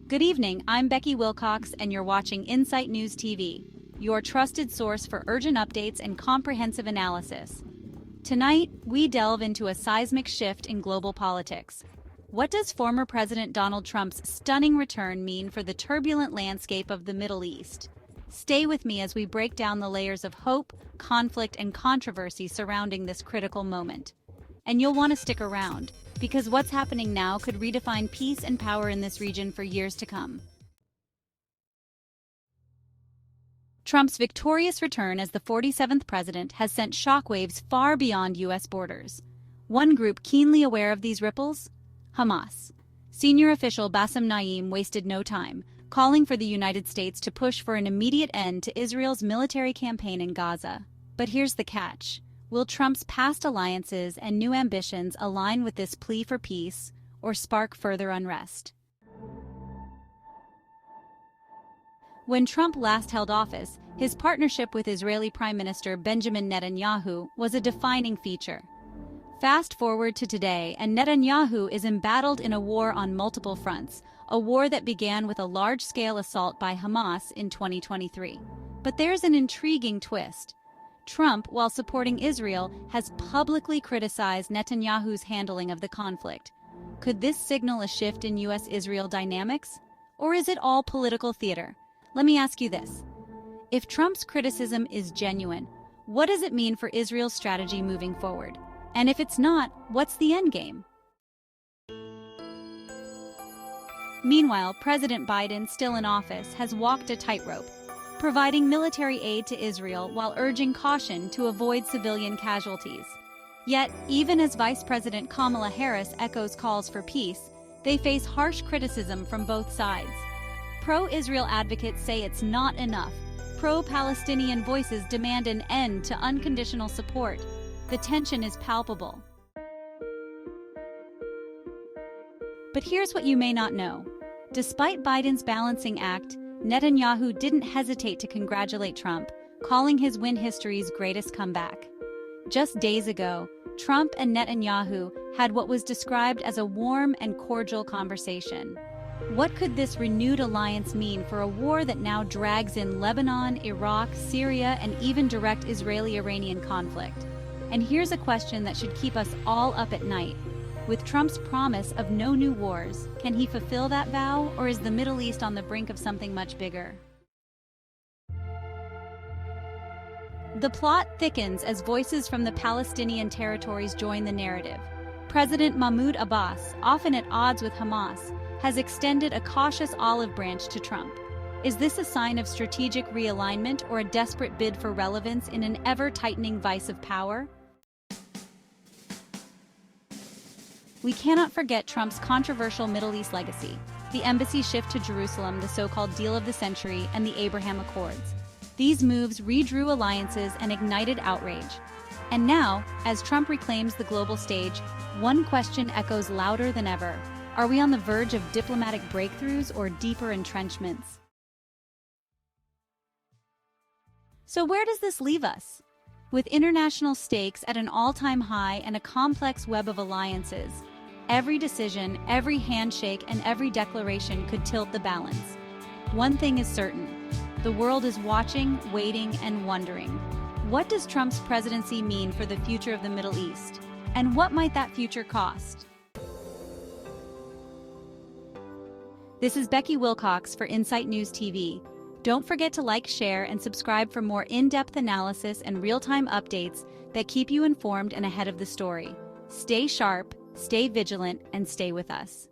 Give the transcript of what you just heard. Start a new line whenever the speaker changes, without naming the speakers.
Good evening, I'm Becky Wilcox, and you're watching Insight News TV, your trusted source for urgent updates and comprehensive analysis. Tonight, we delve into a seismic shift in global politics. What does former President Donald Trump's stunning return mean for the turbulent landscape of the Middle East? Stay with me as we break down the layers of hope, conflict, and controversy surrounding this critical moment. And you'll want to stick around, because what's happening now could redefine peace and power in this region for years to come. Trump's victorious return as the 47th president has sent shockwaves far beyond U.S. borders. One group keenly aware of these ripples? Hamas. Senior official Basem Naim wasted no time, calling for the United States to push for an immediate end to Israel's military campaign in Gaza. But here's the catch. Will Trump's past alliances and new ambitions align with this plea for peace or spark further unrest? When Trump last held office, his partnership with Israeli Prime Minister Benjamin Netanyahu was a defining feature. Fast forward to today, and Netanyahu is embattled in a war on multiple fronts, a war that began with a large-scale assault by Hamas in 2023. But there's an intriguing twist. Trump, while supporting Israel, has publicly criticized Netanyahu's handling of the conflict. Could this signal a shift in U.S. Israel dynamics? Or is it all political theater? Let me ask you this. If Trump's criticism is genuine, what does it mean for Israel's strategy moving forward? And if it's not, what's the endgame? Meanwhile, President Biden, still in office, has walked a tightrope, providing military aid to Israel while urging caution to avoid civilian casualties. Yet, even as Vice President Kamala Harris echoes calls for peace, they face harsh criticism from both sides. Pro-Israel advocates say it's not enough. Pro-Palestinian voices demand an end to unconditional support. The tension is palpable. But here's what you may not know. Despite Biden's balancing act, Netanyahu didn't hesitate to congratulate Trump, calling his win history's greatest comeback. Just days ago, Trump and Netanyahu had what was described as a warm and cordial conversation. What could this renewed alliance mean for a war that now drags in Lebanon, Iraq, Syria, and even direct Israeli-Iranian conflict? And here's a question that should keep us all up at night. With Trump's promise of no new wars, can he fulfill that vow, or is the Middle East on the brink of something much bigger? The plot thickens as voices from the Palestinian territories join the narrative. President Mahmoud Abbas, often at odds with Hamas, has extended a cautious olive branch to Trump. Is this a sign of strategic realignment or a desperate bid for relevance in an ever-tightening vice of power? We cannot forget Trump's controversial Middle East legacy, the embassy shift to Jerusalem, the so-called deal of the century, and the Abraham Accords. These moves redrew alliances and ignited outrage. And now, as Trump reclaims the global stage, one question echoes louder than ever. Are we on the verge of diplomatic breakthroughs or deeper entrenchments? So where does this leave us? With international stakes at an all-time high and a complex web of alliances, every decision, every handshake, and every declaration could tilt the balance. One thing is certain. The world is watching, waiting, and wondering. What does Trump's presidency mean for the future of the Middle East? And what might that future cost? This is Becky Wilcox for Insight News TV. Don't forget to like, share, and subscribe for more in-depth analysis and real-time updates that keep you informed and ahead of the story. Stay sharp, stay vigilant, and stay with us.